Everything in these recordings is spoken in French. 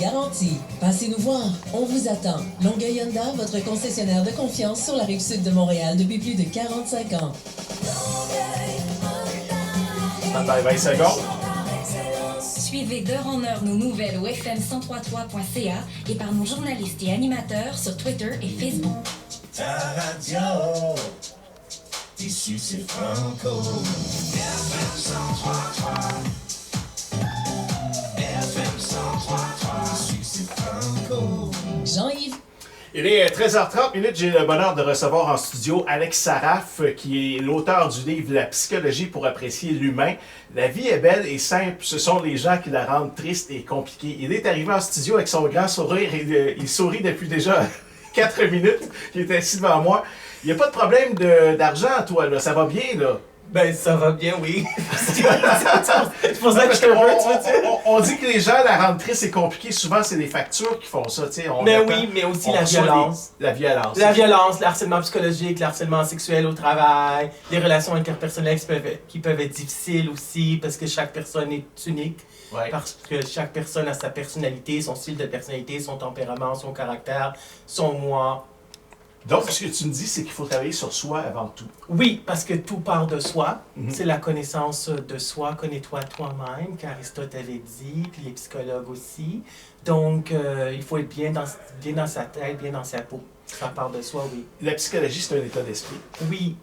garantie. Passez nous voir, on vous attend. Longueuil Honda, votre concessionnaire de confiance sur la rive sud de Montréal depuis plus de 45 ans. Attends, 20 secondes. Suivez d'heure en heure nos nouvelles au fm1033.ca et par nos journalistes et animateurs sur Twitter et Facebook. Ta radio, ici c'est Franco. FM 1033. FM 1033. Ici c'est Franco. Jean-Yves. Il est 13h30 minutes. J'ai le bonheur de recevoir en studio Alex Saraf, qui est l'auteur du livre La psychologie pour apprécier l'humain. La vie est belle et simple. Ce sont les gens qui la rendent triste et compliquée. Il est arrivé en studio avec son grand sourire et il sourit depuis déjà 4 minutes. Il est assis devant moi. Il n'y a pas de problème d'argent, toi, là. Ça va bien, là. Ben, ça va bien, oui. C'est pour ça que je te veux, on dit que les gens la rendent triste et compliquée. Souvent, c'est les factures qui font ça, tu sais. Mais oui, mais aussi la violence. La violence. La violence, le harcèlement psychologique, le harcèlement sexuel au travail, les relations interpersonnelles qui peuvent être difficiles aussi, parce que chaque personne est unique. Ouais. Parce que chaque personne a sa personnalité, son style de personnalité, son tempérament, son caractère, son moi. Donc, ce que tu me dis, c'est qu'il faut travailler sur soi avant tout. Oui, parce que tout part de soi. Mm-hmm. C'est la connaissance de soi. Connais-toi toi-même, qu'Aristote avait dit, puis les psychologues aussi. Donc, il faut être bien dans sa tête, bien dans sa peau. Ça part de soi, oui. La psychologie, c'est un état d'esprit. Oui.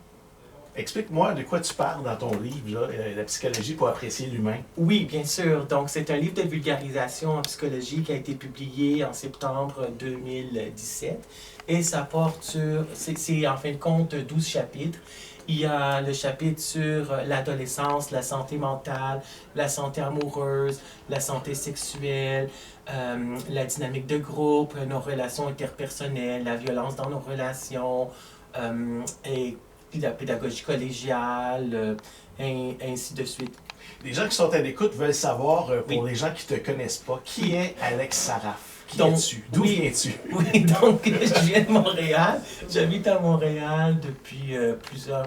Explique-moi de quoi tu parles dans ton livre, là, La psychologie pour apprécier l'humain. Oui, bien sûr. Donc, c'est un livre de vulgarisation en psychologie qui a été publié en septembre 2017. Et ça porte sur, c'est en fin de compte 12 chapitres. Il y a le chapitre sur l'adolescence, la santé mentale, la santé amoureuse, la santé sexuelle, la dynamique de groupe, nos relations interpersonnelles, la violence dans nos relations, et la pédagogie collégiale, ainsi de suite. Les gens qui sont à l'écoute veulent savoir, pour Oui. les gens qui ne te connaissent pas, qui est Alex Saraf? Qui Donc, es-tu? D'où oui. viens-tu? Oui, donc je viens de Montréal. J'habite à Montréal depuis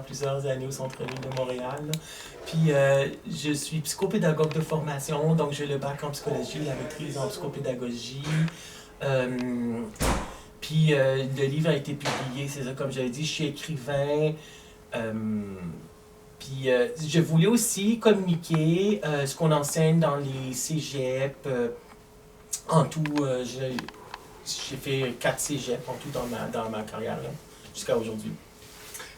plusieurs années au centre-ville de Montréal. Là. Puis je suis psychopédagogue de formation, donc j'ai le bac en psychologie, la maîtrise en psychopédagogie. Puis le livre a été publié, c'est ça, comme j'avais dit, je suis écrivain. Puis je voulais aussi communiquer ce qu'on enseigne dans les cégeps. En tout, j'ai fait 4 cégeps en tout dans ma carrière, là, jusqu'à aujourd'hui.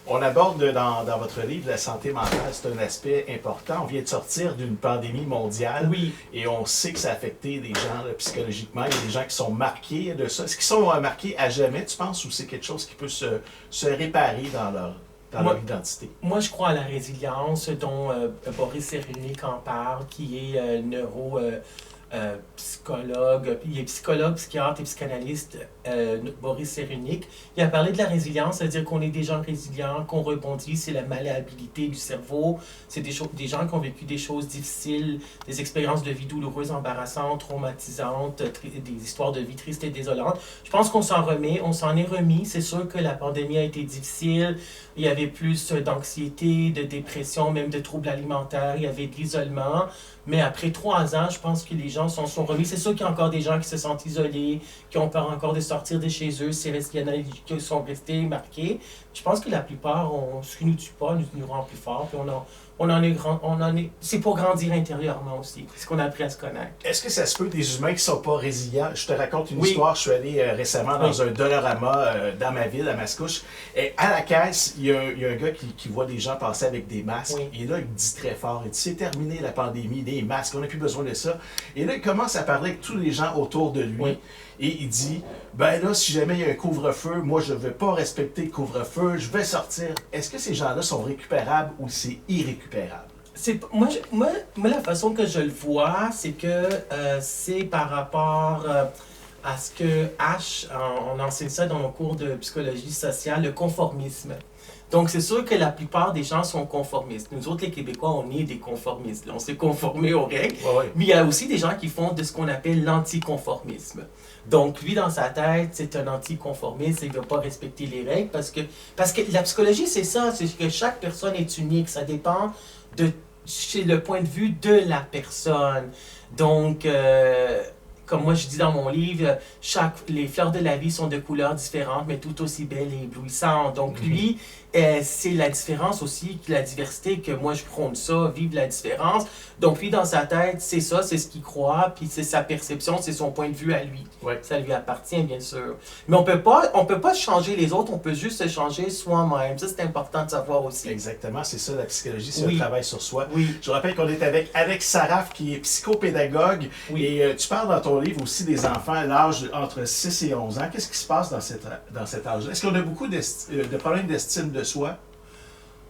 On aborde dans votre livre la santé mentale, c'est un aspect important. On vient de sortir d'une pandémie mondiale Oui. et on sait que ça a affecté des gens là, psychologiquement. Il y a des gens qui sont marqués de ça. Est-ce qu'ils sont marqués à jamais, tu penses, ou c'est quelque chose qui peut se réparer dans leur identité? Moi, je crois à la résilience dont Boris Cyrulnik en parle, qui est psychologue, il est psychologue, psychiatre et psychanalyste, Boris Cyrulnik. Il a parlé de la résilience, c'est-à-dire qu'on est des gens résilients, qu'on rebondit, c'est la malléabilité du cerveau, c'est des gens qui ont vécu des choses difficiles, des expériences de vie douloureuses, embarrassantes, traumatisantes, des histoires de vie tristes et désolantes. Je pense qu'on s'en remet, on s'en est remis. C'est sûr que la pandémie a été difficile, il y avait plus d'anxiété, de dépression, même de troubles alimentaires, il y avait de l'isolement. Mais après 3 ans, je pense que les gens s'en sont remis. C'est sûr qu'il y a encore des gens qui se sentent isolés, qui ont peur encore de sortir de chez eux, il y en a qui sont restés marqués. Je pense que la plupart, ce qui ne nous tue pas, nous rend plus forts. Puis c'est pour grandir intérieurement aussi. C'est ce qu'on a appris à se connaître. Est-ce que ça se peut des humains qui ne sont pas résilients? Je te raconte une Oui. histoire. Je suis allé récemment dans un Dollarama dans ma ville, à Mascouche. Et à la caisse, il y a un gars qui voit des gens passer avec des masques. Oui. Et là, il dit très fort, il dit, c'est terminé la pandémie, des masques, on n'a plus besoin de ça. Et là, il commence à parler avec tous les gens autour de lui. Oui. Et il dit, ben là, si jamais il y a un couvre-feu, moi, je ne vais pas respecter le couvre-feu, je vais sortir. Est-ce que ces gens-là sont récupérables ou c'est irrécupérable? Moi, la façon que je le vois, c'est que c'est par rapport à ce que on enseigne ça dans nos cours de psychologie sociale, le conformisme. Donc, c'est sûr que la plupart des gens sont conformistes. Nous autres, les Québécois, on est des conformistes. On s'est conformés aux règles. Ouais. Mais il y a aussi des gens qui font de ce qu'on appelle l'anticonformisme. Donc, lui, dans sa tête, c'est un anticonformiste. Il ne veut pas respecter les règles parce que la psychologie, c'est ça. C'est que chaque personne est unique. Ça dépend c'est le point de vue de la personne. Donc, comme moi je dis dans mon livre, les fleurs de la vie sont de couleurs différentes, mais tout aussi belles et éblouissantes. Donc lui, c'est la différence aussi, la diversité, que moi je prône ça, vivre la différence. Donc lui, dans sa tête, c'est ça, c'est ce qu'il croit, puis c'est sa perception, c'est son point de vue à lui. Ouais. Ça lui appartient, bien sûr. Mais on peut pas changer les autres, on peut juste se changer soi-même. Ça, c'est important de savoir aussi. Exactement, c'est ça la psychologie, c'est Oui. le travail sur soi. Oui. Je rappelle qu'on est avec Alex Saraf, qui est psychopédagogue, Oui. et tu parles dans ton livre aussi des enfants à l'âge entre 6 et 11 ans. Qu'est-ce qui se passe dans cet âge-là? Est-ce qu'on a beaucoup de problèmes d'estime de soi?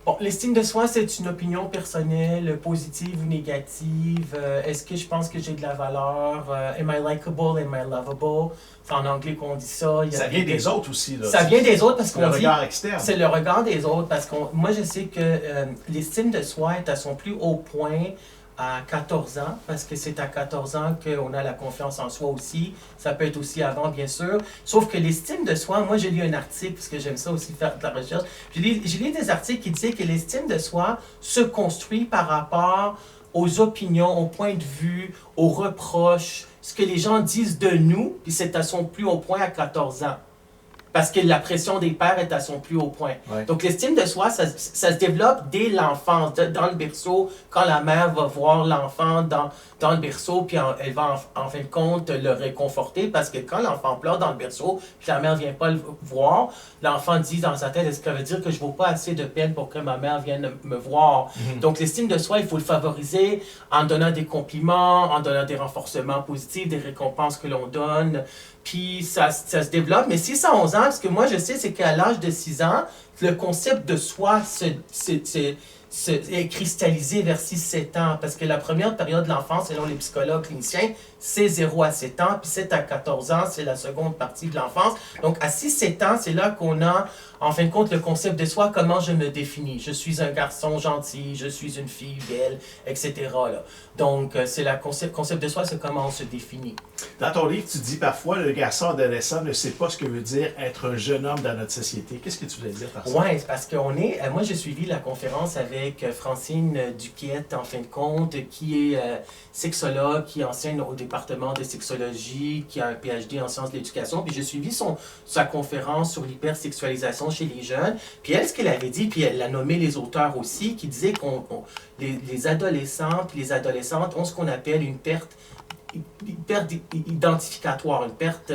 Bon, l'estime de soi, c'est une opinion personnelle, positive ou négative. Est-ce que je pense que j'ai de la valeur? Am I likable? Am I lovable? C'est en anglais qu'on dit ça. Ça vient des autres aussi, là. Ça vient des autres parce C'est qu'on le dit... regard externe. C'est le regard des autres parce que moi, je sais que l'estime de soi est à son plus haut point à 14 ans, parce que c'est à 14 ans qu'on a la confiance en soi aussi. Ça peut être aussi avant, bien sûr. Sauf que l'estime de soi, moi, j'ai lu un article, parce que j'aime ça aussi faire de la recherche. J'ai lu des articles qui disaient que l'estime de soi se construit par rapport aux opinions, aux points de vue, aux reproches, ce que les gens disent de nous, puis c'est à son plus haut point à 14 ans. Parce que la pression des pères est à son plus haut point. Ouais. Donc, l'estime de soi, ça se développe dès l'enfance, dans le berceau, quand la mère va voir l'enfant dans le berceau, puis elle va, en fin de compte, le réconforter, parce que quand l'enfant pleure dans le berceau, puis la mère ne vient pas le voir, l'enfant dit dans sa tête, est-ce que ça veut dire que je ne vaux pas assez de peine pour que ma mère vienne me voir? Donc, l'estime de soi, il faut le favoriser en donnant des compliments, en donnant des renforcements positifs, des récompenses que l'on donne. Puis ça se développe, mais 6 à 11 ans, ce que moi je sais, c'est qu'à l'âge de 6 ans, le concept de soi est cristallisé vers 6-7 ans, parce que la première période de l'enfance, selon les psychologues cliniciens, c'est 0 à 7 ans, puis 7 à 14 ans, c'est la seconde partie de l'enfance. Donc à 6-7 ans, c'est là qu'on a, en fin de compte, le concept de soi, comment je me définis. Je suis un garçon gentil, je suis une fille belle, etc. là. Donc c'est le concept de soi, c'est comment on se définit. Dans ton livre, tu dis parfois le garçon adolescent ne sait pas ce que veut dire être un jeune homme dans notre société. Qu'est-ce que tu voulais dire par ça? Oui, parce qu'on est... moi, j'ai suivi la conférence avec Francine Duquette, en fin de compte, qui est sexologue, qui enseigne au département de sexologie, qui a un PhD en sciences de l'éducation. Puis j'ai suivi sa conférence sur l'hypersexualisation chez les jeunes. Puis elle, ce qu'elle avait dit, puis elle a nommé les auteurs aussi, qui disaient que les adolescents et les adolescentes ont ce qu'on appelle une perte identificatoire, une perte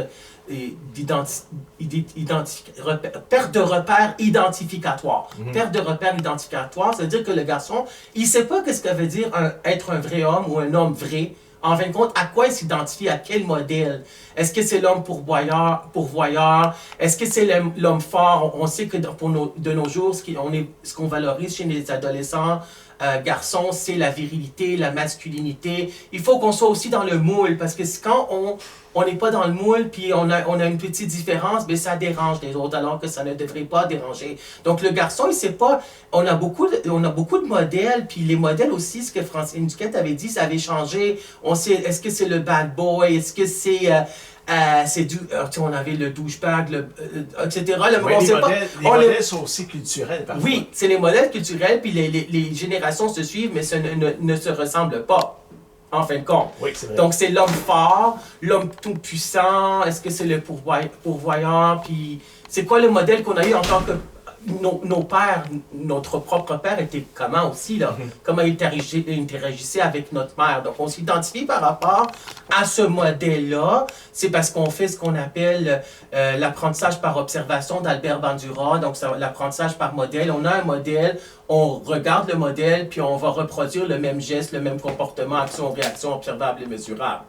perte de repère identificatoire. Perte de repère identificatoire, c'est-à-dire que le garçon, il ne sait pas ce que veut dire être un vrai homme ou un homme vrai. En fin de compte, à quoi il s'identifie, à quel modèle? Est-ce que c'est l'homme pourvoyeur? Est-ce que c'est l'homme fort? On sait que de nos jours, ce qu'on valorise chez les adolescents, garçons, c'est la virilité, la masculinité. Il faut qu'on soit aussi dans le moule, parce que quand on n'est pas dans le moule, puis on a une petite différence, mais ça dérange les autres, alors que ça ne devrait pas déranger. Donc le garçon, il sait pas, on a beaucoup de modèles, puis les modèles aussi, ce que Francine Duquette avait dit, ça avait changé. On sait, est-ce que c'est le bad boy, est-ce que c'est... on avait le douchebag, etc. Oui, les modèles sont aussi culturels, parfois. Oui, c'est les modèles culturels, puis les générations se suivent, mais ça ne se ressemble pas, en fin de compte. Oui, c'est vrai. Donc, c'est l'homme fort, l'homme tout-puissant, est-ce que c'est le pourvoyeur, puis c'est quoi le modèle qu'on a eu en tant que... Nos pères, notre propre père était comment aussi, là? Comment il interagissait avec notre mère. Donc, on s'identifie par rapport à ce modèle-là. C'est parce qu'on fait ce qu'on appelle l'apprentissage par observation d'Albert Bandura. Donc, l'apprentissage par modèle. On a un modèle, on regarde le modèle, puis on va reproduire le même geste, le même comportement, action, réaction, observable et mesurable.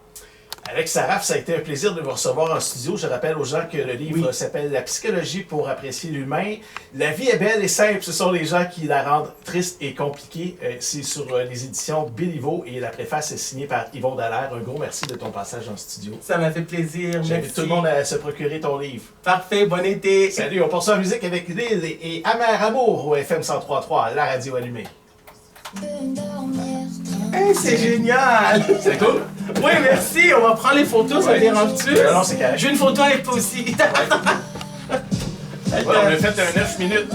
Alex Saraf, ça a été un plaisir de vous recevoir en studio. Je rappelle aux gens que le livre s'appelle « La psychologie pour apprécier l'humain ». La vie est belle et simple, ce sont les gens qui la rendent triste et compliquée. C'est sur les éditions Béliveau et la préface est signée par Yvon Dallaire. Un gros merci de ton passage en studio. Ça m'a fait plaisir, J'invite merci. tout le monde à se procurer ton livre. Parfait, bon été. Salut, on poursuit en musique avec Lille et Amer Amour au FM 103.3, la radio allumée. Hey, c'est génial! C'est cool? Oui, merci, on va prendre les photos, ça Ouais. dérange-tu? Non, c'est correct. J'ai une photo avec toi aussi. Ouais, on a fait un 9 minutes.